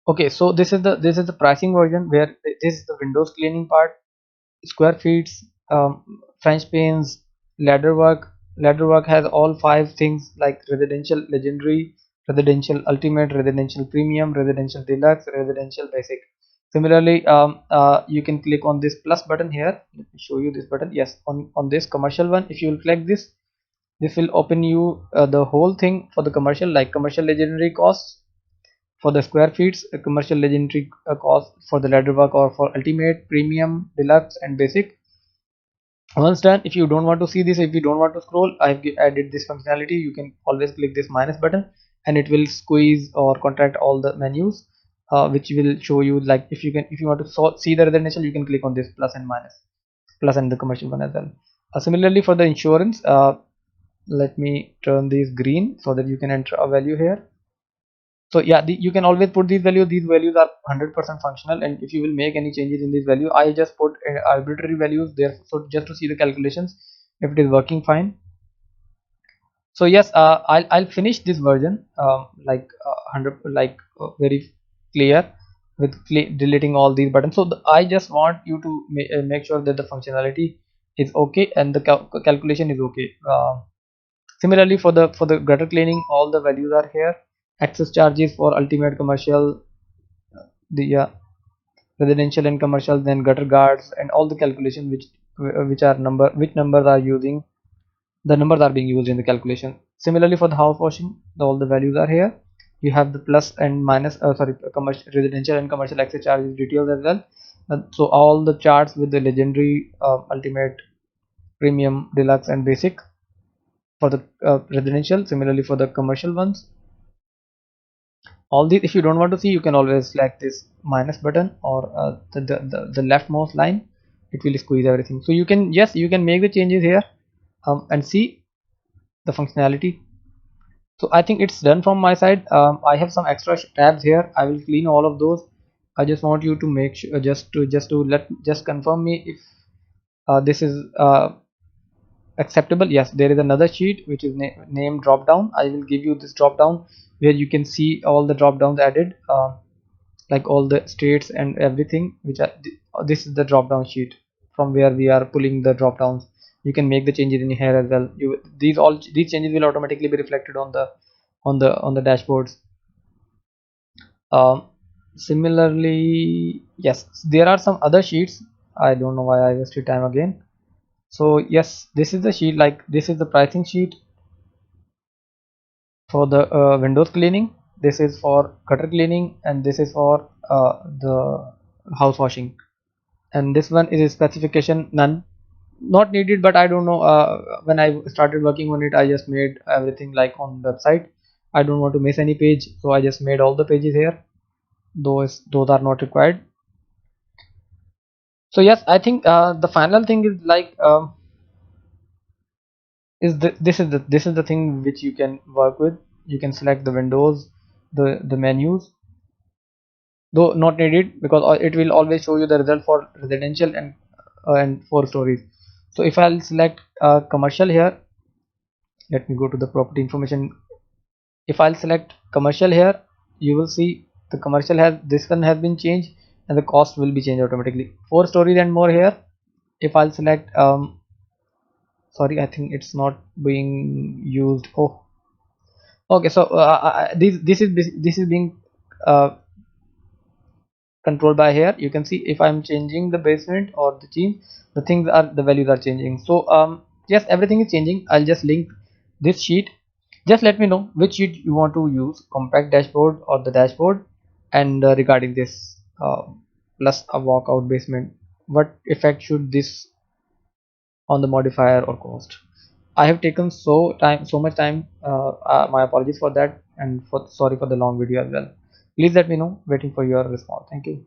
Okay, so this is the pricing version, where this is the windows cleaning part, square feet, French paints, ladder work. Ladder work has all five things like residential legendary, residential ultimate, residential premium, residential deluxe, residential basic. Similarly, you can click on this plus button here. Let me show you this button. Yes, on this commercial one, if you will click this, this will open you the whole thing for the commercial, like commercial legendary costs for the square feet, a commercial legendary cost for the ladder work or for ultimate, premium, deluxe, and basic. Once done, if you don't want to see this, if you don't want to scroll, I've added this functionality. You can always click this minus button and it will squeeze or contract all the menus, which will show you, like, if you want to see the residential, you can click on this plus and minus, plus and the commercial one as well. Similarly for the insurance, let me turn these green so that you can enter a value here. So yeah, you can always put these values. These values are 100% functional, and if you will make any changes in this value, I just put arbitrary values there, so just to see the calculations if it is working fine. So yes, I'll finish this version, like 100, like very clear, with deleting all these buttons. So I just want you to make sure that the functionality is okay and the calculation is okay. Similarly for the gutter cleaning, all the values are here. Access charges for ultimate, commercial, the residential and commercial, then gutter guards, and all the calculation which are which numbers are using, the numbers are being used in the calculation. Similarly for the house washing, all the values are here. You have the plus and minus, sorry, commercial, residential and commercial access charges details as well. So all the charts with the legendary, ultimate, premium, deluxe, and basic for the residential. Similarly for the commercial ones, all these, if you don't want to see, you can always select this minus button or the leftmost line. It will squeeze everything. So you can, yes, you can make the changes here, and see the functionality. So I think it's done from my side. I have some extra tabs here. I will clean all of those. I just want you to make sure, just confirm me if this is acceptable. Yes, there is another sheet which is name drop down. I will give you this drop down where you can see all the drop downs added, like all the states and everything, which are this is the drop down sheet from where we are pulling the drop downs. You can make the changes in here as well. These changes will automatically be reflected on the dashboards. um, Similarly, yes, there are some other sheets. I don't know why I wasted time again. So yes, this is the sheet, like this is the pricing sheet for the windows cleaning, this is for gutter cleaning, and this is for the house washing. And this one is a specification none, not needed, but I don't know, when I started working on it, I just made everything like on website. I don't want to miss any page, so I just made all the pages here. Those are not required. So yes, I think the final thing is like, this is the thing which you can work with. You can select the windows, the menus, though not needed, because it will always show you the result for residential and 4 stories. So if I'll select commercial here, let me go to the property information. If I'll select commercial here, you will see the commercial has, this one has been changed, and the cost will be changed automatically. 4 stories and more here. If I'll select, sorry, I think it's not being used. Oh, okay. So this is being uh, controlled by here. You can see if I'm changing the basement or the theme, the values are changing. So yes, everything is changing. I'll just link this sheet. Just let me know which sheet you want to use, compact dashboard or the dashboard. And regarding this, plus a walkout basement, what effect should this on the modifier or cost? I have taken so much time. My apologies for that, and sorry for the long video as well. Please let me know. Waiting for your response. Thank you.